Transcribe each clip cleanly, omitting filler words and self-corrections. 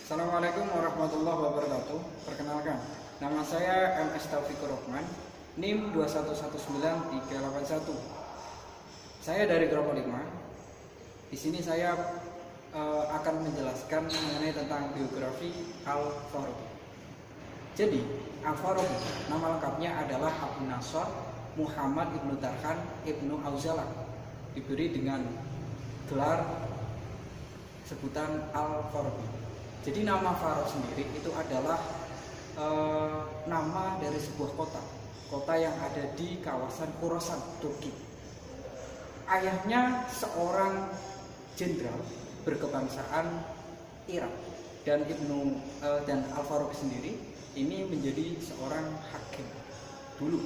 Assalamualaikum warahmatullahi wabarakatuh. Perkenalkan, nama saya MS Taufikur Rahman, NIM 2119381. Saya dari Kelompok 5. Di sini saya akan menjelaskan mengenai tentang biografi Al-Farabi. Jadi, Al-Farabi nama lengkapnya adalah Abu Nasr Muhammad Ibnu Tarhan Ibnu Auzalak, diberi dengan gelar sebutan Al-Farabi. Jadi nama Faro sendiri itu adalah nama dari sebuah kota yang ada di kawasan Khorasan, Turki. Ayahnya seorang jenderal berkebangsaan Irak, dan Al-Farabi sendiri ini menjadi seorang hakim dulu.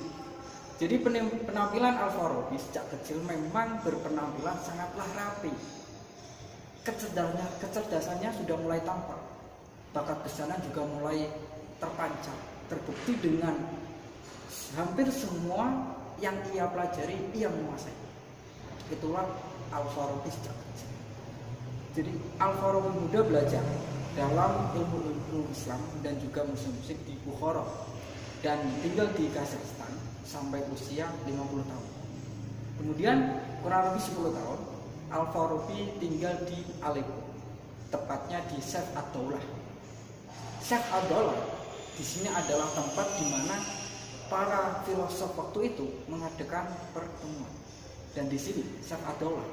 Jadi penampilan Al-Farabi sejak kecil memang berpenampilan sangatlah rapi. Kecerdasannya sudah mulai tampak, bakat kesana juga mulai terpancar, terbukti dengan hampir semua yang ia pelajari ia menguasai. Itulah Al-Farabi sejak kecil. Jadi Al-Farabi muda belajar dalam ilmu Islam dan juga musik di Bukhara, dan tinggal di Kazakhstan sampai usia 50 tahun. Kemudian kurang lebih 10 tahun Al-Farabi tinggal di Aleppo, tepatnya di Saif ad-Daulah. Saif ad-Daulah di sini adalah tempat di mana para filosof waktu itu mengadakan pertemuan. Dan di sini Saif ad-Daulah,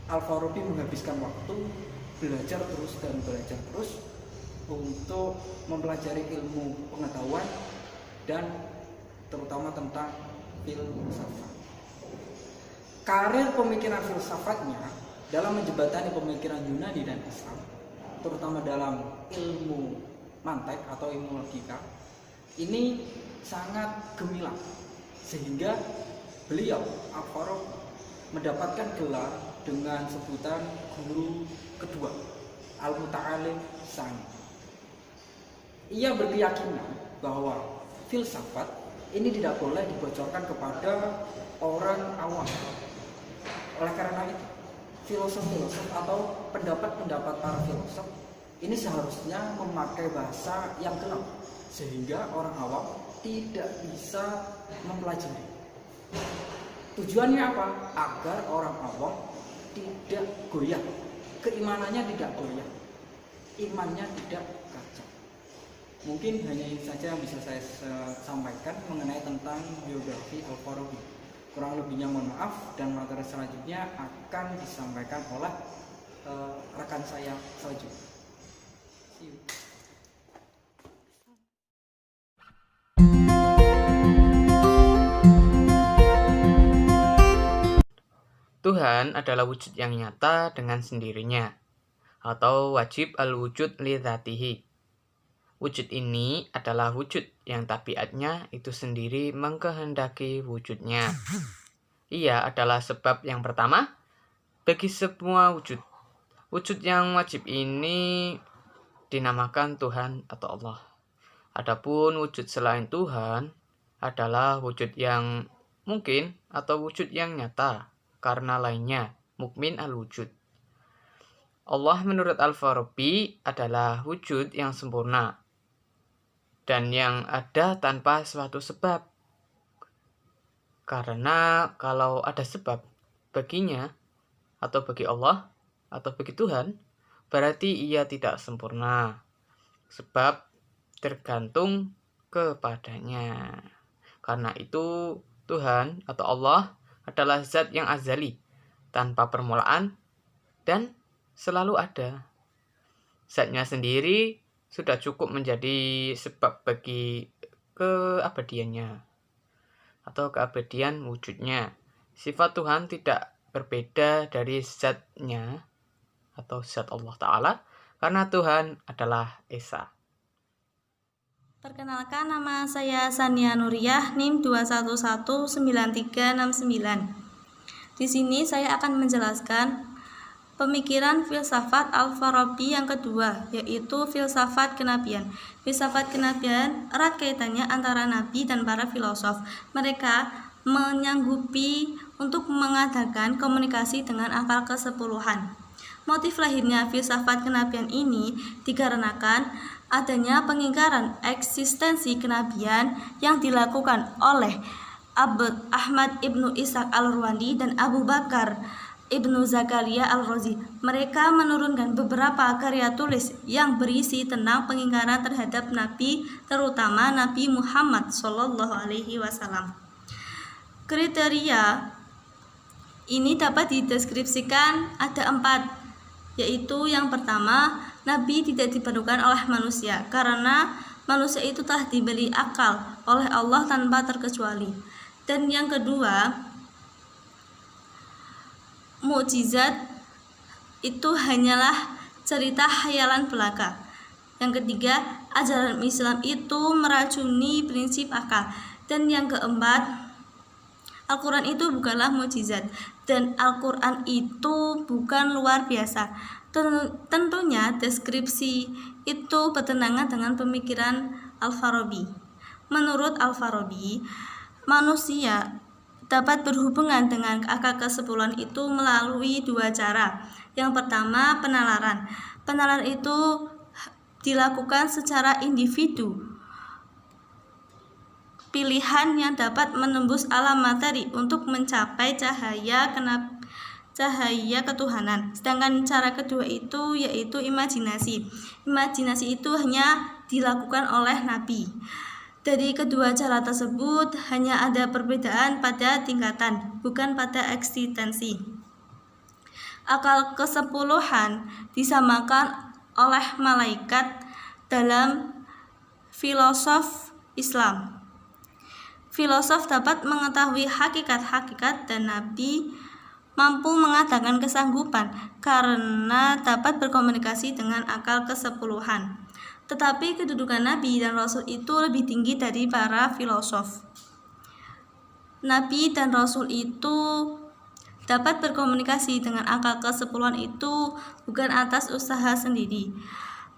Al-Farabi menghabiskan waktu belajar terus untuk mempelajari ilmu pengetahuan dan terutama tentang filsafat. Karir pemikiran filsafatnya dalam menjembatani pemikiran Yunani dan Islam, terutama dalam ilmu mantek atau ilmu logika, ini sangat gemilang, sehingga beliau Al-Farabi mendapatkan gelar dengan sebutan guru kedua, Al-Muta'alim Tsani. Ia berkeyakinan bahwa filsafat ini tidak boleh dibocorkan kepada orang awam. Oleh karena itu, filosof-filosof atau pendapat-pendapat para filosof ini seharusnya memakai bahasa yang gelap, sehingga orang awam tidak bisa mempelajari. Tujuannya apa? Agar orang awam tidak goyah, keimanannya tidak goyah, imannya tidak kacau. Mungkin hanya ini saja yang bisa saya sampaikan mengenai tentang biografi Al-Farabi. Kurang lebihnya mohon maaf, dan materi selanjutnya akan disampaikan oleh rekan saya selanjutnya. See you. Tuhan adalah wujud yang nyata dengan sendirinya, atau wajib al-wujud li dzatihi. Wujud ini adalah wujud yang tabiatnya itu sendiri mengkehendaki wujudnya. Ia adalah sebab yang pertama bagi semua wujud. Wujud yang wajib ini dinamakan Tuhan atau Allah. Adapun wujud selain Tuhan adalah wujud yang mungkin atau wujud yang nyata, karena lainnya mukmin al-wujud. Allah menurut Al-Farabi adalah wujud yang sempurna dan yang ada tanpa suatu sebab. Karena kalau ada sebab baginya, atau bagi Allah, atau bagi Tuhan, berarti ia tidak sempurna. Sebab tergantung kepadanya. Karena itu Tuhan atau Allah adalah zat yang azali, tanpa permulaan, dan selalu ada. Zatnya sendiri sudah cukup menjadi sebab bagi keabadiannya atau keabadian wujudnya. Sifat Tuhan tidak berbeda dari zatnya atau zat Allah Ta'ala, karena Tuhan adalah Esa. Perkenalkan, nama saya Sania Nuriyah, NIM 2119369. Di sini saya akan menjelaskan pemikiran filsafat Al-Farabi yang kedua, yaitu filsafat kenabian. Filsafat kenabian erat kaitannya antara nabi dan para filosof. Mereka menyanggupi untuk mengadakan komunikasi dengan akal kesepuluhan. Motif lahirnya filsafat kenabian ini dikarenakan adanya pengingkaran eksistensi kenabian yang dilakukan oleh Abd Ahmad ibnu Ishaq al-Rwandi dan Abu Bakar ibnu Zakaria al-Razi. Mereka menurunkan beberapa karya tulis yang berisi tentang pengingkaran terhadap Nabi, terutama Nabi Muhammad SAW. Kriteria ini dapat dideskripsikan ada 4, yaitu yang pertama, Nabi tidak diperlukan oleh manusia karena manusia itu telah diberi akal oleh Allah tanpa terkecuali. Dan yang kedua, mukjizat itu hanyalah cerita khayalan belaka. Yang ketiga, ajaran Islam itu meracuni prinsip akal. Dan yang keempat, Al-Quran itu bukanlah mukjizat dan Al-Quran itu bukan luar biasa. Tentunya deskripsi itu bertentangan dengan pemikiran Al-Farabi. Menurut Al-Farabi, manusia dapat berhubungan dengan akal kesepuluhan itu melalui 2 cara. Yang pertama, penalaran. Penalaran itu dilakukan secara individu pilihan yang dapat menembus alam materi untuk mencapai cahaya ketuhanan. Sedangkan cara kedua itu yaitu imajinasi. Imajinasi itu hanya dilakukan oleh Nabi. Dari kedua cara tersebut hanya ada perbedaan pada tingkatan, bukan pada eksistensi. Akal kesepuluhan disamakan oleh malaikat dalam filosof Islam. Filosof dapat mengetahui hakikat-hakikat dan Nabi mampu mengadakan kesanggupan karena dapat berkomunikasi dengan akal kesepuluhan. Tetapi kedudukan Nabi dan Rasul itu lebih tinggi dari para filosof. Nabi dan Rasul itu dapat berkomunikasi dengan akal kesepuluhan itu bukan atas usaha sendiri,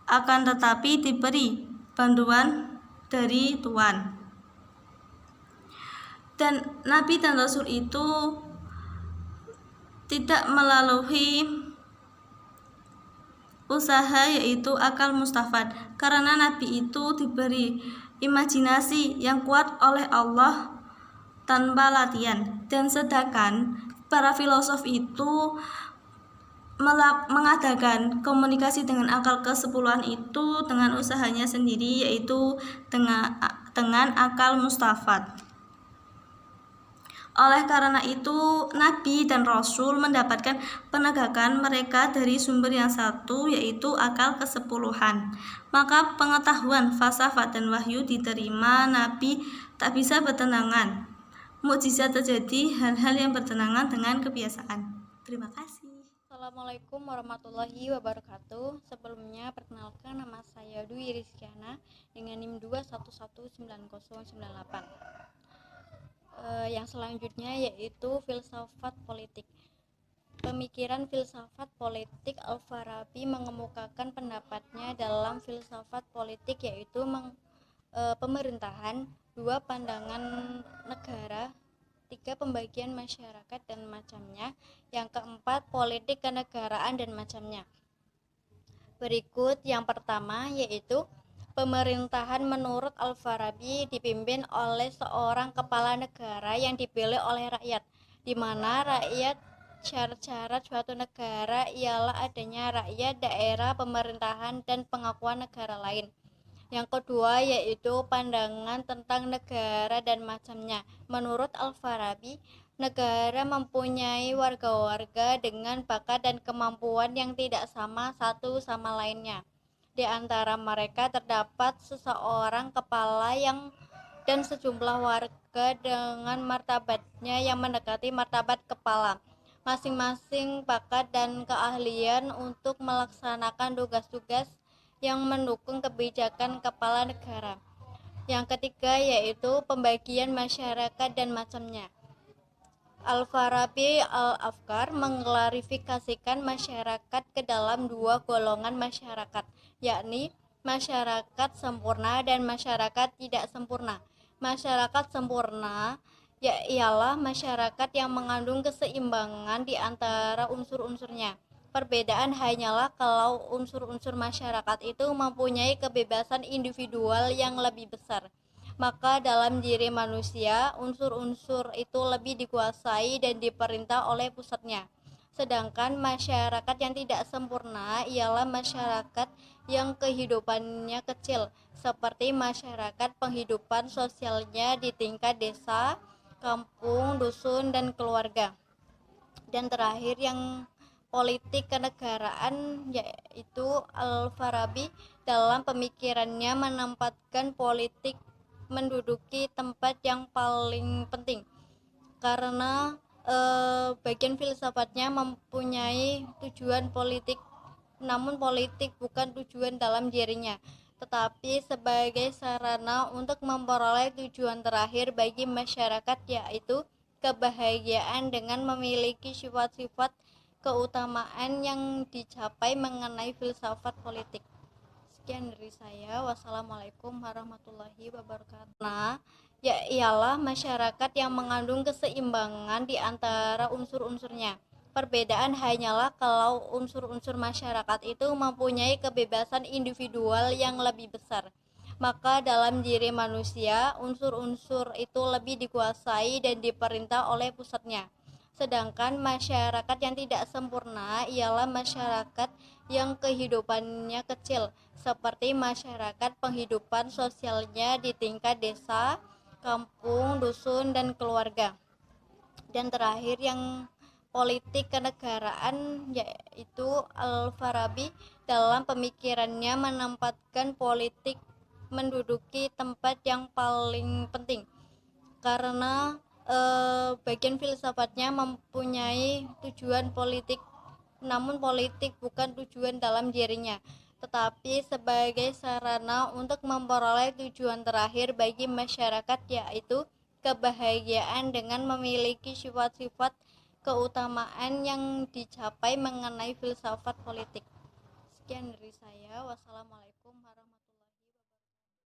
akan tetapi diberi bantuan dari Tuhan. Dan Nabi dan Rasul itu tidak melalui usaha yaitu akal mustafad, karena Nabi itu diberi imajinasi yang kuat oleh Allah tanpa latihan. Dan sedangkan para filosof itu mengadakan komunikasi dengan akal kesepuluhan itu dengan usahanya sendiri, yaitu dengan akal mustafad. Oleh karena itu, Nabi dan Rasul mendapatkan penegakan mereka dari sumber yang satu, yaitu akal kesepuluhan. Maka pengetahuan, falsafat, dan wahyu diterima Nabi tak bisa bertentangan. Mukjizat terjadi hal-hal yang bertentangan dengan kebiasaan. Terima kasih. Assalamualaikum warahmatullahi wabarakatuh. Sebelumnya perkenalkan, nama saya Dwi Rizkyana dengan NIM 2119098. Yang selanjutnya yaitu filsafat politik. Pemikiran filsafat politik, Al-Farabi mengemukakan pendapatnya dalam filsafat politik, yaitu pemerintahan, 2 pandangan negara, 3 pembagian masyarakat dan macamnya, yang keempat politik kenegaraan dan macamnya. Berikut yang pertama yaitu pemerintahan menurut Al-Farabi dipimpin oleh seorang kepala negara yang dipilih oleh rakyat, di mana rakyat syarat-syarat suatu negara ialah adanya rakyat, daerah, pemerintahan, dan pengakuan negara lain. Yang kedua yaitu pandangan tentang negara dan macamnya. Menurut Al-Farabi, negara mempunyai warga-warga dengan bakat dan kemampuan yang tidak sama satu sama lainnya. Di antara mereka terdapat seseorang kepala dan sejumlah warga dengan martabatnya yang mendekati martabat kepala. Masing-masing bakat dan keahlian untuk melaksanakan tugas-tugas yang mendukung kebijakan kepala negara. Yang ketiga yaitu pembagian masyarakat dan macamnya. Al-Farabi Al-Afkar mengklarifikasikan masyarakat ke dalam 2 golongan masyarakat, yakni masyarakat sempurna dan masyarakat tidak sempurna. Masyarakat sempurna ialah masyarakat yang mengandung keseimbangan di antara unsur-unsurnya. Perbedaan hanyalah kalau unsur-unsur masyarakat itu mempunyai kebebasan individual yang lebih besar. Maka dalam diri manusia, unsur-unsur itu lebih dikuasai dan diperintah oleh pusatnya. Sedangkan masyarakat yang tidak sempurna ialah masyarakat yang kehidupannya kecil, seperti masyarakat penghidupan sosialnya di tingkat desa, kampung, dusun, dan keluarga. Dan terakhir yang politik kenegaraan, yaitu Al-Farabi dalam pemikirannya menempatkan politik menduduki tempat yang paling penting karena bagian filsafatnya mempunyai tujuan politik, namun politik bukan tujuan dalam dirinya, tetapi sebagai sarana untuk memperoleh tujuan terakhir bagi masyarakat, yaitu kebahagiaan dengan memiliki sifat-sifat keutamaan yang dicapai mengenai filsafat politik. Sekian dari saya. Wassalamualaikum warahmatullahi wabarakatuh. Nah, ialah masyarakat yang mengandung keseimbangan di antara unsur-unsurnya. Perbedaan hanyalah kalau unsur-unsur masyarakat itu mempunyai kebebasan individual yang lebih besar. Maka dalam diri manusia, unsur-unsur itu lebih dikuasai dan diperintah oleh pusatnya. Sedangkan masyarakat yang tidak sempurna ialah masyarakat yang kehidupannya kecil, seperti masyarakat penghidupan sosialnya di tingkat desa, kampung, dusun, dan keluarga. Dan terakhir yang politik kenegaraan, yaitu Al-Farabi dalam pemikirannya menempatkan politik menduduki tempat yang paling penting karena bagian filsafatnya mempunyai tujuan politik, namun politik bukan tujuan dalam dirinya, tetapi sebagai sarana untuk memperoleh tujuan terakhir bagi masyarakat, yaitu kebahagiaan dengan memiliki sifat-sifat keutamaan yang dicapai mengenai filsafat politik. Sekian dari saya. Wassalamualaikum warahmatullahi wabarakatuh.